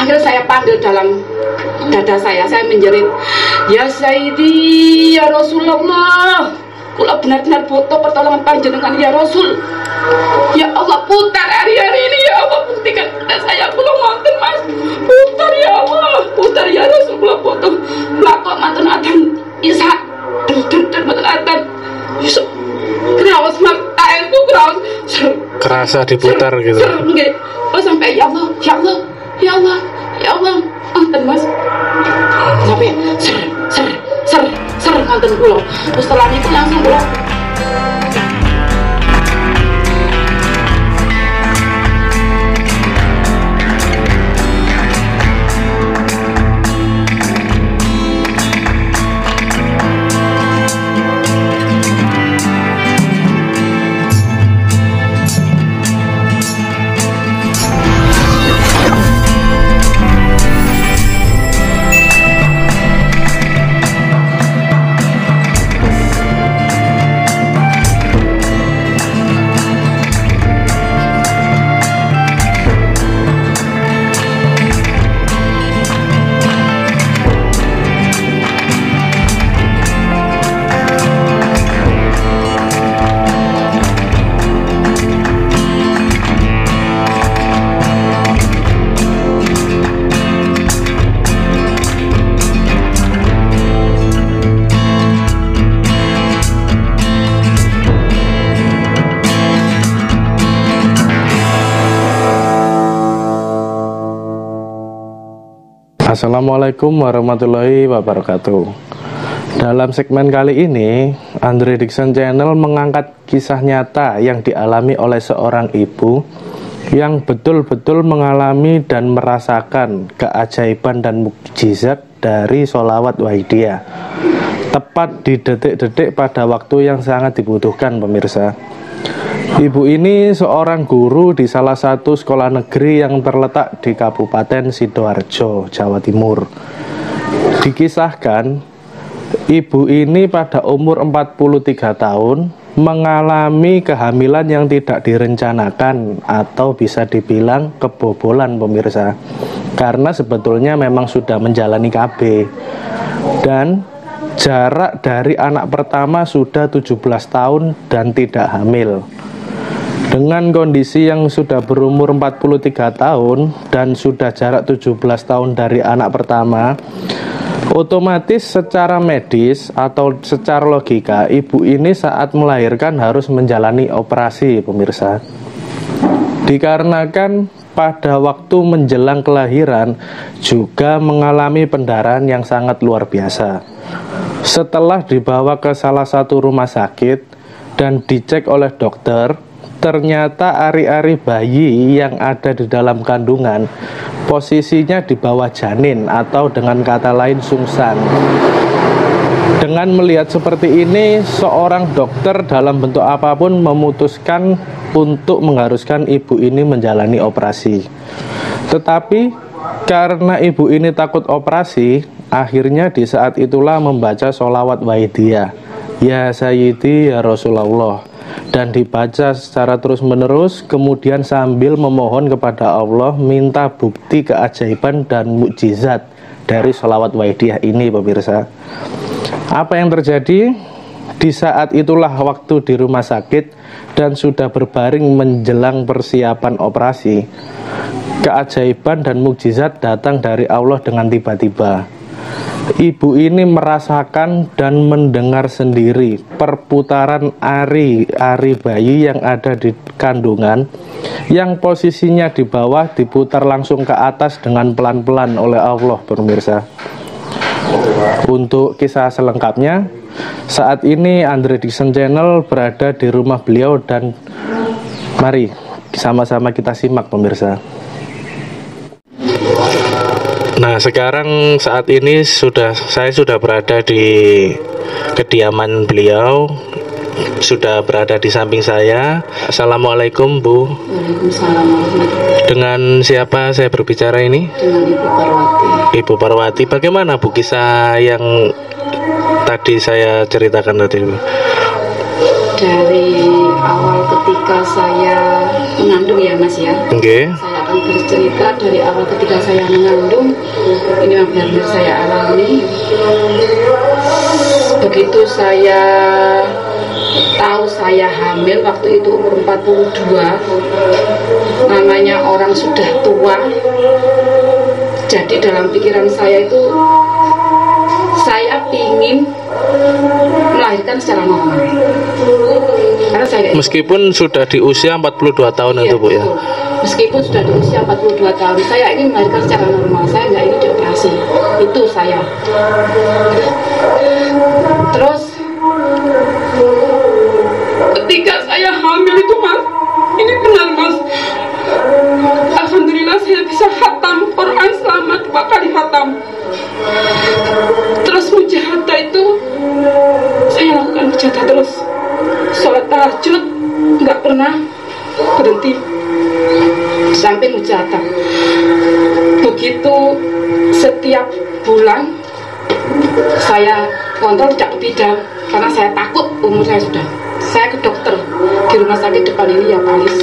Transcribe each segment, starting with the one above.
Akhirnya saya panggil dalam dada saya menjerit, "Ya Sayyidi, ya Rasulullah, kula benar-benar butuh pertolongan panjenengan ya Rasul. Ya Allah, putar hari-hari ini ya Allah, buktikan pada saya kula ngoten Mas. Putar ya Allah, putar ya Rasul, kula butuh lakon manten atan Isa. Manten atan Yusuf. Kraos Mas, itu kraos. Kerasa diputar gitu. Nggih. Oh sampai ya Allah, ya Allah, ya Allah, ya Allah. Ngoten Mas. Sampai ser ngoten kula. Terus setelah itu langsung kula Assalamualaikum warahmatullahi wabarakatuh. Dalam segmen kali ini, Andre Dixon Channel mengangkat kisah nyata yang dialami oleh seorang ibu yang betul-betul mengalami dan merasakan keajaiban dan mukjizat dari sholawat Wahidiyah, tepat di detik-detik pada waktu yang sangat dibutuhkan pemirsa. Ibu ini seorang guru di salah satu sekolah negeri yang terletak di Kabupaten Sidoarjo, Jawa Timur. Dikisahkan, ibu ini pada umur 43 tahun mengalami kehamilan yang tidak direncanakan atau bisa dibilang kebobolan pemirsa. Karena sebetulnya memang sudah menjalani KB. Dan jarak dari anak pertama sudah 17 tahun dan tidak hamil. Dengan kondisi yang sudah berumur 43 tahun dan sudah jarak 17 tahun dari anak pertama, otomatis secara medis atau secara logika ibu ini saat melahirkan harus menjalani operasi pemirsa. Dikarenakan pada waktu menjelang kelahiran juga mengalami pendarahan yang sangat luar biasa. Setelah dibawa ke salah satu rumah sakit dan dicek oleh dokter, ternyata ari-ari bayi yang ada di dalam kandungan posisinya di bawah janin atau dengan kata lain sungsan. Dengan melihat seperti ini, seorang dokter dalam bentuk apapun memutuskan untuk mengharuskan ibu ini menjalani operasi. Tetapi karena ibu ini takut operasi, akhirnya di saat itulah membaca sholawat Wahidiyah, Ya Sayyidi ya Rasulullah, dan dibaca secara terus-menerus, kemudian sambil memohon kepada Allah minta bukti keajaiban dan mukjizat dari sholawat Wahidiyah ini pemirsa. Apa yang terjadi? Di saat itulah waktu di rumah sakit dan sudah berbaring menjelang persiapan operasi, keajaiban dan mukjizat datang dari Allah dengan tiba-tiba. Ibu ini merasakan dan mendengar sendiri perputaran ari bayi yang ada di kandungan, yang posisinya di bawah diputar langsung ke atas dengan pelan-pelan oleh Allah pemirsa. Untuk kisah selengkapnya, saat ini Andre Dixon Channel berada di rumah beliau dan mari sama-sama kita simak pemirsa. Nah, sekarang saat ini saya sudah berada di kediaman beliau, sudah berada di samping saya. Assalamualaikum Bu. Waalaikumsalam. Dengan siapa saya berbicara ini? Dengan Ibu Parwati. Ibu Parwati, bagaimana Bu kisah yang tadi saya ceritakan tadi Bu? Dari awal ketika saya mengandung ya Mas ya. Oke. Saya akan bercerita dari awal ketika saya mengandung. Ini yang benar-benar saya alami. Begitu saya tahu saya hamil waktu itu umur 42, namanya orang sudah tua. Jadi dalam pikiran saya itu saya ingin melahirkan secara normal. Karena saya Meskipun sudah di usia 42 tahun iya, itu Bu ya. betul. Meskipun sudah di usia 42 tahun, saya ingin melahirkan secara normal. Saya nggak ingin dioperasi. Itu saya. Terus ketika saya hamil itu Mas, ini benar Mas, alhamdulillah saya bisa khatam Quran selama 2 kali khatam. Terus mujahadah itu saya lakukan mujahadah terus. Sholat tahajud nggak pernah berhenti sampai mujahadah. Begitu setiap bulan saya kontrol tidak ke bidan karena saya takut umur saya sudah. Saya ke dokter di rumah sakit depan ini ya Palis.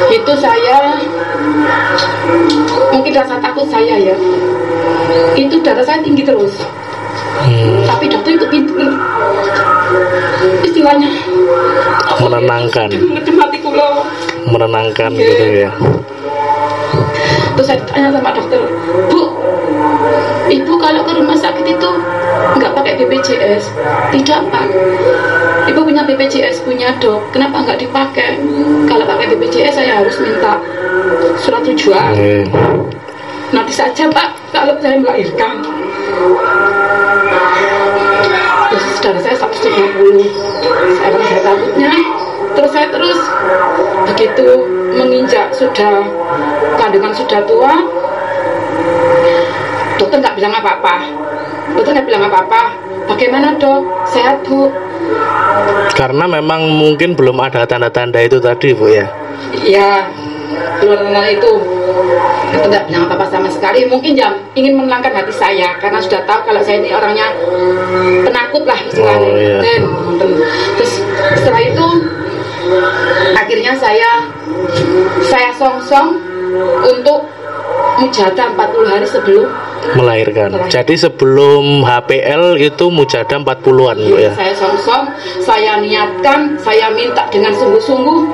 Itu saya mungkin rasa takut saya ya. Itu darah saya tinggi terus. Tapi dokter itu pintar. Istilahnya Menenangkan. Mati kulo. Menenangkan gitu ya. Terus saya tanya sama dokter, Bu, Ibu kalau ke rumah sakit itu nggak pakai BPJS? Tidak Pak, Ibu punya BPJS, punya Dok, kenapa nggak dipakai? Kalau pakai BPJS saya harus minta surat tujuan. Nanti saja Pak, kalau saya melahirkan. Terus saudara saya 150, saya takutnya. Terus saya begitu menginjak sudah kandungan sudah tua, dokter nggak bilang apa-apa. Bagaimana Dok? Sehat Bu? Karena memang mungkin belum ada tanda-tanda itu tadi Bu ya. Iya, luar itu. Dokter nggak bilang apa-apa sama sekali. Mungkin ya ingin menenangkan hati saya karena sudah tahu kalau saya ini orangnya penakut lah istilahnya. Oh, iya. Terus setelah itu akhirnya saya songsong untuk mujahadah 40 hari sebelum melahirkan. Jadi sebelum HPL itu mujahadah 40-an Bu ya. Saya songsong, saya niatkan, saya minta dengan sungguh-sungguh,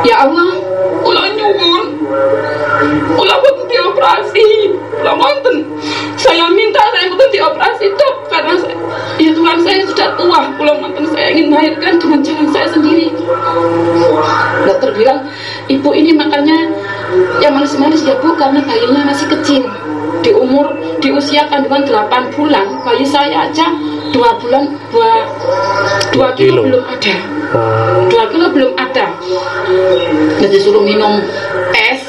ya Allah, ulah nyuwun, ulah boten dioperasi, ulah wonten. Saya minta saya boten dioperasi Dok, karena ya Tuhan saya sudah tua, ulah wonten saya ingin melahirkan dengan jalan saya sendiri. Dokter bilang, Ibu ini makanya yang manis-manis ya Bu, karena bayinya masih kecil. Di usia kandungan 8 bulan, bayi saya aja 2 kilo belum ada. 2 kilo belum ada. Jadi suruh minum es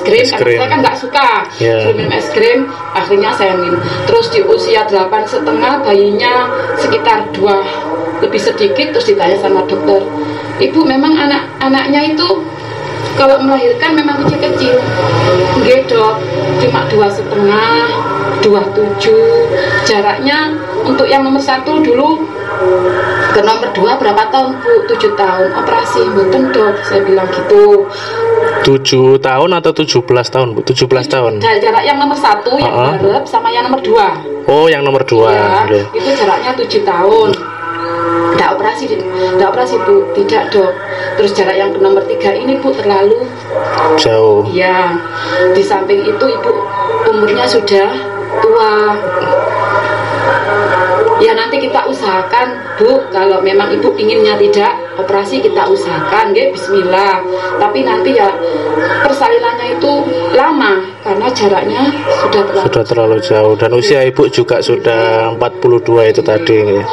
krim, karena saya kan nggak suka. Suruh minum es krim, akhirnya saya minum. Terus di usia 8,5 bayinya sekitar 2 lebih sedikit. Terus ditanya sama dokter, Ibu memang anak-anaknya itu kalau melahirkan memang kecil-kecil. Nggih Dok, cuma 2,5, 27. Jaraknya untuk yang nomor 1 dulu ke nomor 2 berapa tahun Bu? 7 tahun. Operasi mboten Dok, saya bilang gitu. 7 tahun atau 17 tahun Bu? 17 tahun. Jarak yang nomor 1 yang garep sama yang nomor 2. Oh, yang nomor 2. Ya, itu jaraknya 7 tahun. Tidak operasi Bu, tidak Dok. Terus jarak yang ke nomor 3 ini Bu terlalu jauh. Ya, di samping itu Ibu umurnya sudah tua. Ya nanti kita usahakan Bu, kalau memang Ibu inginnya tidak operasi kita usahakan, ya Bismillah. Tapi nanti ya persalinannya itu lama karena jaraknya sudah terlalu jauh dan usia Ibu juga sudah 42 itu tadi ya.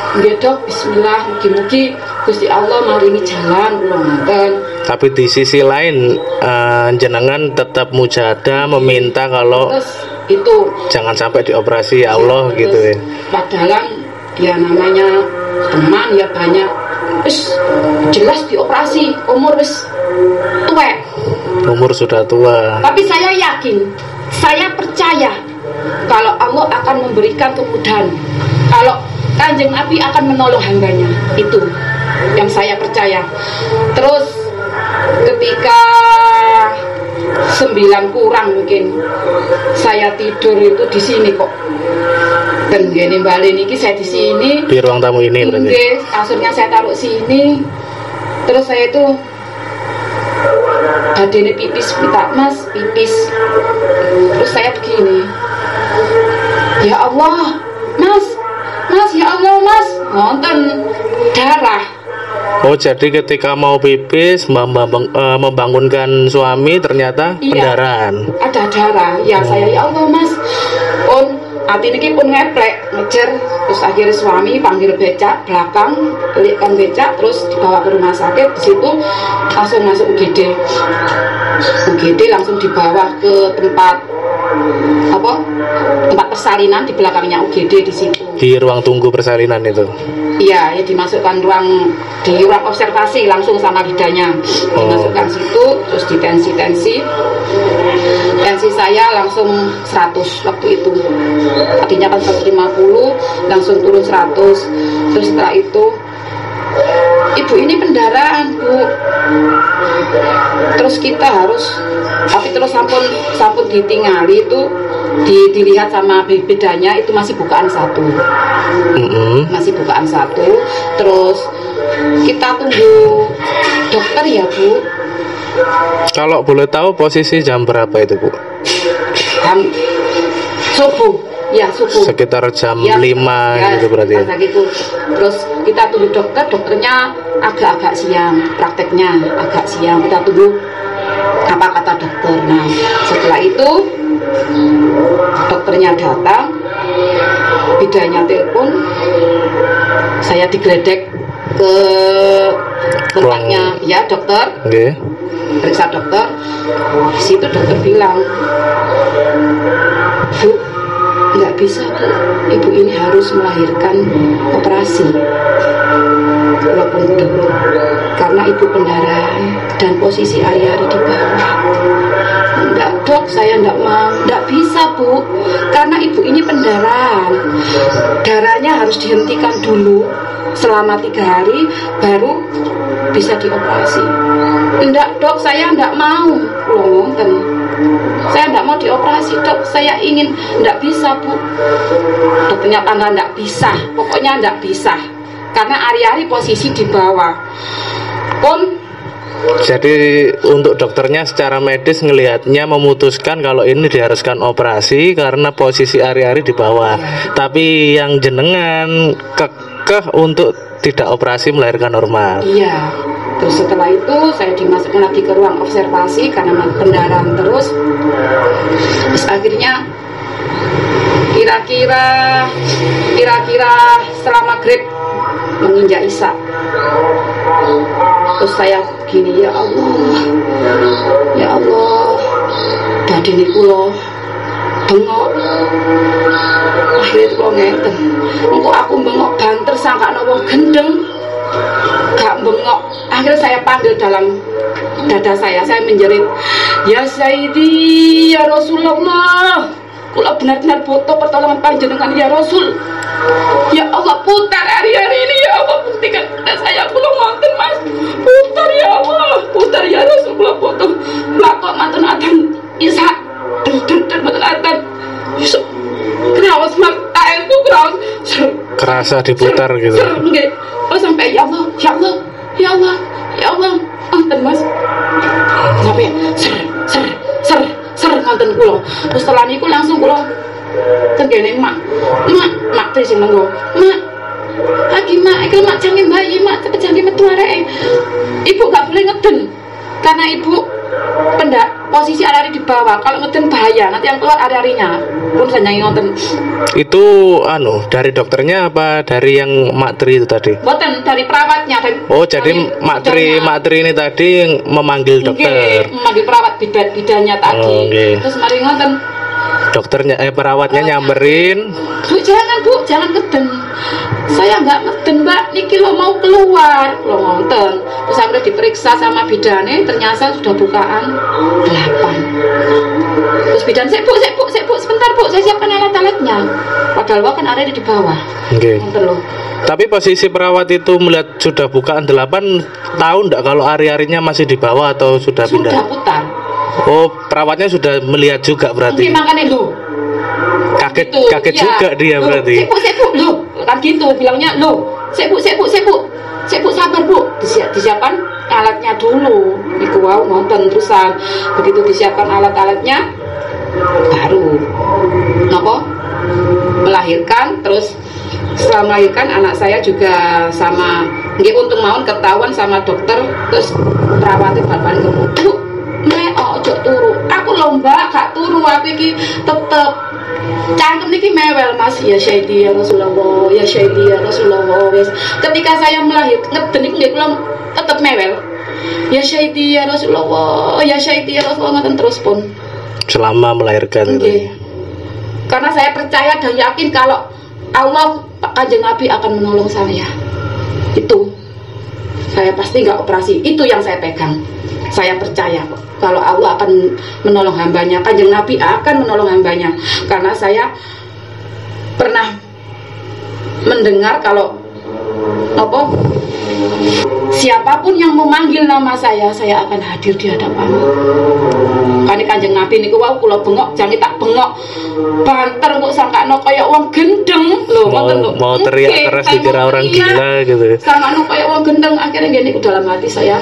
Nggih Dok, Bismillah, mugi-mugi Gusti Allah maringi jalan kula ngoten. Tapi di sisi lain jenengan tetap mujahadah meminta kalau terus itu jangan sampai dioperasi ya Allah gitu ya. Padahal ya namanya teman ya banyak wis jelas dioperasi umur wis tuwek. Umur sudah tua. Tapi saya yakin, saya percaya kalau Allah akan memberikan kemudahan. Kalau Kanjeng Nabi akan menolong hambanya. Itu yang saya percaya. Terus ketika 9 kurang mungkin saya tidur itu di sini kok. Dan gini balik niki saya di sini di ruang tamu ini berarti. Kasurnya saya taruh sini. Terus saya itu badannya pipis, minta mas pipis. Terus saya begini, ya Allah, mas, ya Allah mas, nonton darah. Oh, jadi ketika mau pipis membangunkan suami ternyata pendarahan. Ada darah. Ya saya ya Allah mas. Hati ini pun ngeplek, ngejar. Terus akhirnya suami panggil becak belakang, belikan becak, terus dibawa ke rumah sakit. Di situ langsung masuk UGD. UGD langsung dibawa ke tempat persalinan di belakangnya UGD di situ. Di ruang tunggu persalinan itu. Iya, ya dimasukkan di ruang observasi langsung sama bidanya. Dimasukkan situ, terus ditensi saya langsung 100 waktu itu. Tadinya kan 150, langsung turun 100. Terus setelah itu, ibu ini pendarahan bu. Terus kita harus, tapi terus sampun ditinggali itu dilihat sama bedanya itu masih bukaan 1. Masih bukaan 1. Terus kita tunggu dokter ya bu. Kalau boleh tahu posisi jam berapa itu bu? Subuh. Ya subuh. Sekitar jam 5 gitu berarti ya. Gitu. Terus kita tunggu dokternya agak-agak siang, prakteknya agak siang. Kita tunggu apa kata dokter. Nah setelah itu dokternya datang, bidanya telepon, saya digledek ke tempatnya ya dokter. Periksa dokter. Di situ dokter bilang, bu, nggak bisa bu, ibu ini harus melahirkan operasi walaupun dulu karena ibu pendarahan dan posisi ari-ari di bawah. Enggak dok, saya enggak mau, enggak bisa bu, karena ibu ini pendarahan, darahnya harus dihentikan dulu selama 3 hari baru bisa dioperasi. Enggak dok, saya enggak mau loh, saya enggak mau dioperasi dok, saya ingin. Enggak bisa bu, dokternya tangga enggak bisa, pokoknya enggak bisa karena ari-ari posisi di bawah pun. Jadi untuk dokternya secara medis ngelihatnya memutuskan kalau ini diharuskan operasi karena posisi ari-ari di bawah. Tapi yang jenengan kekeh untuk tidak operasi melahirkan normal. Iya. Terus setelah itu saya dimasukkan lagi ke ruang observasi karena pendarahan terus. Terus akhirnya kira-kira setelah maghrib menginjak isya. Terus saya gini, ya Allah, badan kula bengok. Akhirnya itu kok ngeten, engko aku bengok banter sangkakno wong gendeng, gak bengok. Akhirnya saya panggil dalam dada saya menjerit, ya Sayyidi, ya Rasulullah, kula benar-benar butuh pertolongan panjenengan ya Rasul. Ya Allah, putar hari-hari ini ya Allah, buktikan pada saya, kula manten mas, putar ya Allah, putar ya Rasul, kula butuh lakok manten atan isa dan manten atan iso kerawas mak airku kerawas kerasa diputar gitu. Oh sampai ya Allah, ya Allah, ya Allah, ya Allah, manten mas, sampai ser manten kula. Terus setelah niku langsung kula tenggene mak terus sing nenggo mak lagi mak iki mak jange bayi mak cepet jange metu areke. Ibu gak boleh ngeden karena ibu posisi ari di bawah, kalau ngeden bahaya nanti yang keluar ari-arinya pun sanjangi ngoten. Itu dari dokternya apa dari yang Mak Tri itu tadi? Boten, dari perawatnya. Jadi Mak Tri ini tadi yang memanggil dokter. Memanggil perawat bidannya tadi. Terus mari ngoten dokternya perawatnya nyamperin, bu jangan ngeden, saya nggak ngeden mbak, niki lo mau keluar lo ngonten. Terus sampai diperiksa sama bidane ternyata sudah bukaan 8. Terus bidan, sebentar bu, saya siapkan alat-alatnya. Padahal kan ada di bawah. Oke. Ngoten lho. Tapi posisi perawat itu melihat sudah bukaan 8, tahu enggak kalau ari-arinya masih di bawah atau sudah pindah? Sudah putar. Oh, perawatnya sudah melihat juga berarti. Mungkin makanya lho. Kaget Gitu, kaget ya. juga dia Loh, berarti. Sepu loh, kan gitu bilangnya loh. Sepu sabar bu. Disiapkan alatnya dulu. Iku wow nonton terusan. Begitu disiapkan alat-alatnya, baru nopo melahirkan. Terus setelah melahirkan anak saya juga sama nggih untung mawon ketahuan sama dokter. Terus perawatnya balik ngomong, bu ojo turu. Aku lomba gak turu, aku iki tetep cangkem niki mewel mas. Ya Syaidi ya Rasulullah, ya Syaidi ya Rasulullah. Ketika saya melahirkan ngeden niku nggih kula tetep mewel. Ya Syaidi ya Rasulullah, ya Syaidi ya Rasulullah, ngoten terus pun Selama melahirkan okay. itu. Karena saya percaya dan yakin kalau Allah Kanjeng Nabi akan menolong saya. Itu saya pasti nggak operasi. Itu yang saya pegang. Saya percaya kok kalau Allah akan menolong hambanya. Kanjeng Nabi akan menolong hambanya. Karena saya pernah mendengar kalau apa, siapapun yang memanggil nama saya akan hadir di hadapanmu. Kan Kanjeng Nabi niku wau kula bengok, jange tak bengok banter kok sangkano kaya wong gendeng lho, ngoten lho. Mau teriak keras dikira orang gila gitu. Sangkano kaya wong gendeng, akhirnya ngene niku dalam hati saya.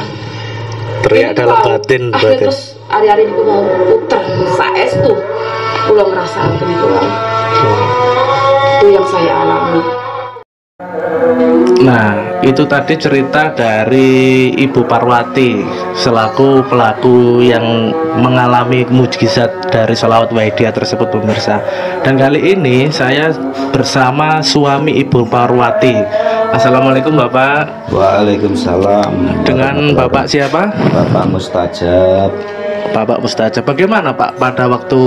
Teriak dalam batin berarti. Terus hari-hari niku wau puter saestu kula ngrasakaken niku wau. Itu yang saya alami. Nah, itu tadi cerita dari Ibu Parwati selaku pelaku yang mengalami mukjizat dari sholawat Wahidiyah tersebut pemirsa. Dan kali ini saya bersama suami Ibu Parwati. Assalamualaikum Bapak. Waalaikumsalam. Dengan Bapak siapa? Bapak Mustajab. Bapak Mustajab. Bagaimana Pak pada waktu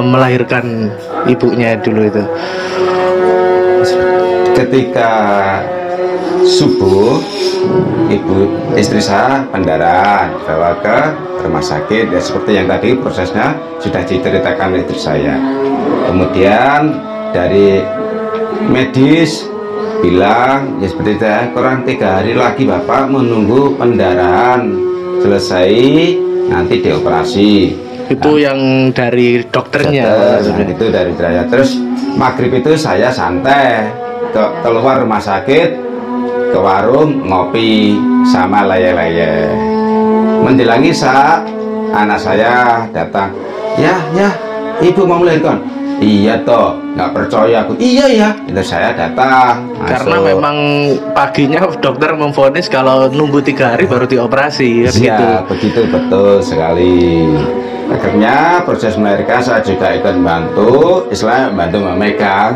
melahirkan ibunya dulu itu? Ketika subuh, istri saya pendarahan bawa ke rumah sakit. Ya, seperti yang tadi prosesnya sudah diceritakan istri saya. Kemudian dari medis bilang ya seperti itu, kurang 3 hari lagi Bapak menunggu pendarahan selesai, nanti dioperasi. Itu yang dari dokternya. Itu dari saya. Terus maghrib itu saya santai keluar rumah sakit ke warung ngopi sama laye-laye. Menjelang isya anak saya datang, ya ibu mau melahirkan. Iya toh, nggak percaya aku. Iya itu saya datang masuk. Karena memang paginya dokter memvonis kalau nunggu 3 hari baru dioperasi kan gitu. Ya begitu, betul sekali. Akhirnya proses melahirkan saya juga ikut bantu, istilahnya bantu memegang,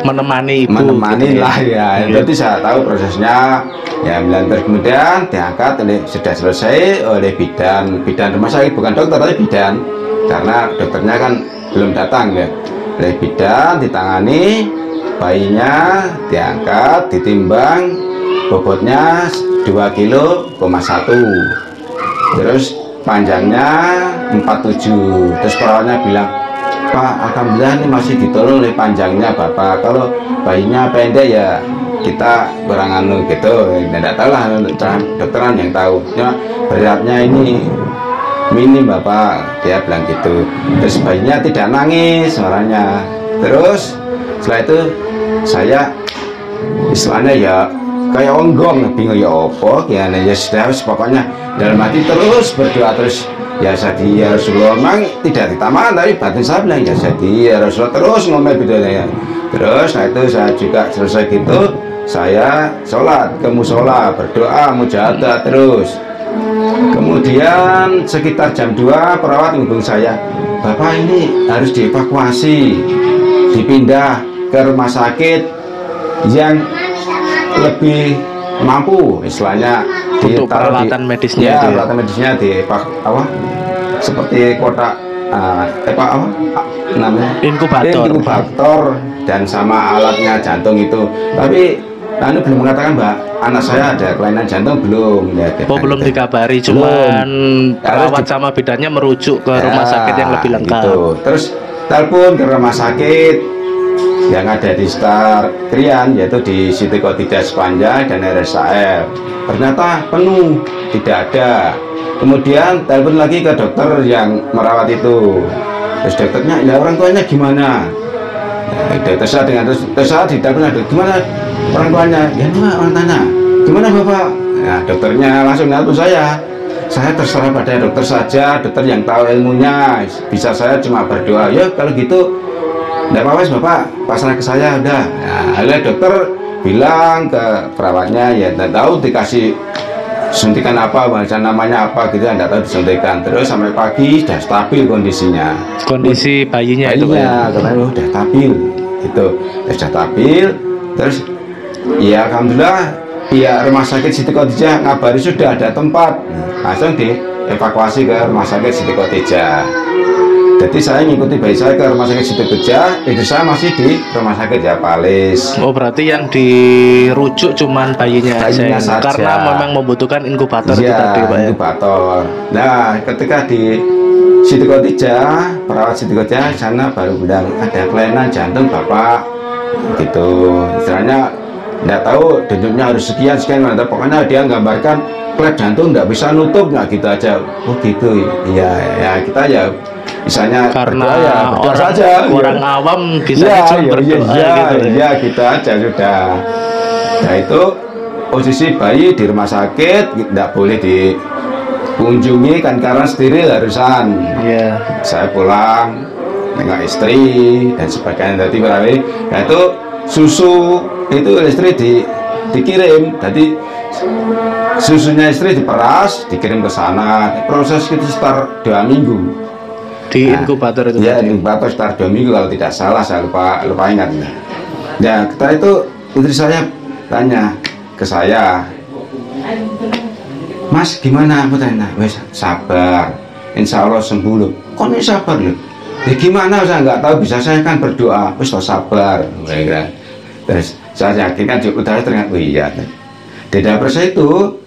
menemani ibu, menemani gitu lah ya. Jadi saya tahu prosesnya. Ya, terus kemudian diangkat, sudah selesai oleh bidan rumah sakit, bukan dokter tapi bidan, karena dokternya kan belum datang ya. Oleh bidan ditangani, bayinya diangkat, ditimbang, bobotnya 2,1 kilo. Terus panjangnya 47. Terus perawatnya bilang, Pak, alhamdulillah ini masih ditolong oleh panjangnya Bapak. Kalau bayinya pendek ya kita kurang anu gitu. Tidak tahu lah, dokteran yang tahu. Cuma beratnya ini minim Bapak, dia bilang gitu. Terus bayinya tidak nangis suaranya. Terus setelah itu saya istilahnya ya kayak onggong, bingung ya opo ya sudah, pokoknya dalam hati terus berdoa terus. Ya Sadi ya Rasulullah, memang tidak ditamaan tapi batin saya bilang ya Sadi ya Rasulullah, terus ngomel bedanya. Terus nah itu saya juga selesai gitu, saya sholat ke musola, berdoa mujahadah terus. Kemudian sekitar jam 2 perawat menghubungi saya, Bapak ini harus dievakuasi, dipindah ke rumah sakit yang lebih mampu, istilahnya untuk peralatan medisnya. Ya, peralatan medisnya di seperti kotak namanya inkubator dan sama alatnya jantung itu. Tapi anu belum mengatakan Mbak, anak saya ada kelainan jantung belum ya, belum dikabari, cuman perawat sama bidannya merujuk ke rumah sakit yang lebih lengkap gitu. Terus telepon ke rumah sakit yang ada di Star Krian, yaitu di Siti Khadijah Sepanjang dan RSAF. Ternyata penuh, tidak ada. Kemudian telepon lagi ke dokter yang merawat itu. Terus dokternya, ya orang tuanya gimana? Terserah dengan terserah di telepon, gimana orang tuanya? Ya enggak, orang tanya, gimana bapak? Nah, dokternya langsung nelpon saya terserah pada dokter saja, dokter yang tahu ilmunya. Bisa saya cuma berdoa. Ya kalau gitu enggak apa-apa bapak, pasrah ke saya udah. Nah, akhirnya dokter bilang ke perawatnya, ya enggak tahu dikasih suntikan apa, bahasa namanya apa gitu, enggak tahu disuntikan. Terus sampai pagi sudah stabil kondisinya. Kondisi bayinya itu ya, katanya udah stabil itu, sudah stabil. Terus ya alhamdulillah pihak rumah sakit Siti Khadijah ngabari sudah ada tempat, langsung dievakuasi ke rumah sakit Siti Khadijah. Jadi saya ngikuti bayi saya ke rumah sakit Siti Khadijah, itu saya masih di rumah sakit Japalis. Oh, berarti yang dirujuk cuman bayinya Bayinya aja, saja. karena memang membutuhkan inkubator itu Ya, tadi Pak ya. inkubator. Nah, ketika di Siti Khadijah, perawat Siti Khadijah sana baru bilang ada kelainan jantung bapak, gitu. Istilahnya nggak tahu denyutnya harus sekian pokoknya dia gambarkan klep jantung nggak bisa nutup, nggak gitu aja. Oh gitu ya, ya kita ya misalnya Karena berdoa ya, berdoa orang, saja orang ya. awam bisa Ya, cuma ya, berdoa ya, gitu ya. ya kita aja sudah. Nah itu posisi bayi di rumah sakit tidak boleh dikunjungi kan karena steril harusan. Iya. Saya pulang dengan istri dan sebagainya, tadi berarti nah itu susu itu istri dikirim, jadi susunya istri diperas dikirim ke sana, proses itu sekitar 2 minggu Di inkubator itu ya, tadi. inkubator sekitar 2 minggu kalau tidak salah, saya lupa ingat. Ya kita itu istri saya tanya ke saya, Mas gimana? Aku tanya, wes sabar, insya Allah sembuh loh. Kok ini sabar loh? Ya gimana, saya nggak tahu, bisa saya kan berdoa, wes sabar. Terus saya yakin kan udah ternyata, oh iya. Di dapur saya itu,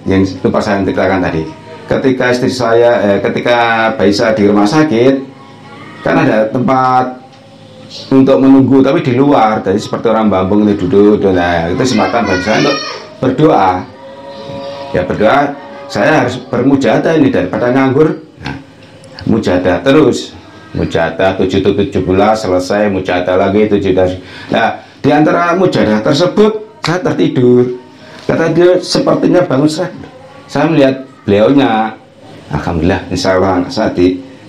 yang lupa saya ceritakan tadi, ketika istri saya, ketika bayi saya di rumah sakit, kan ada tempat untuk menunggu tapi di luar, jadi seperti orang bambung itu duduk. Nah itu kesempatan bagi saya untuk berdoa. Ya berdoa, saya harus bermujahadah ini daripada nganggur. Nah, mujahadah terus, mujahadah 7-17 selesai, mujahadah lagi 7. Nah di antara mujahadah tersebut saya tertidur. Kata dia sepertinya bangun saya melihat beliaunya, alhamdulillah insya Allah saya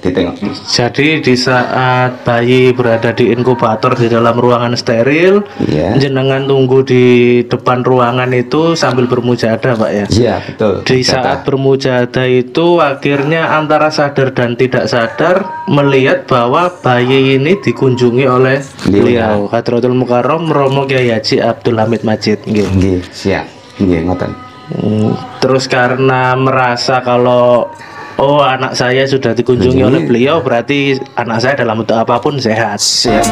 ditengok. Jadi di saat bayi berada di inkubator di dalam ruangan steril, Iya. jenengan tunggu di depan ruangan itu sambil bermujahadah Pak ya. Iya betul. Di saat bermujahadah itu akhirnya antara sadar dan tidak sadar melihat bahwa bayi ini dikunjungi oleh beliau Hadratul Mukarram Romo Kyai Haji Abdul Hamid Majid. Nggih, siap. Nggih, ngoten. Terus karena merasa kalau oh anak saya sudah dikunjungi oleh beliau, berarti anak saya dalam bentuk apapun sehat. Siap.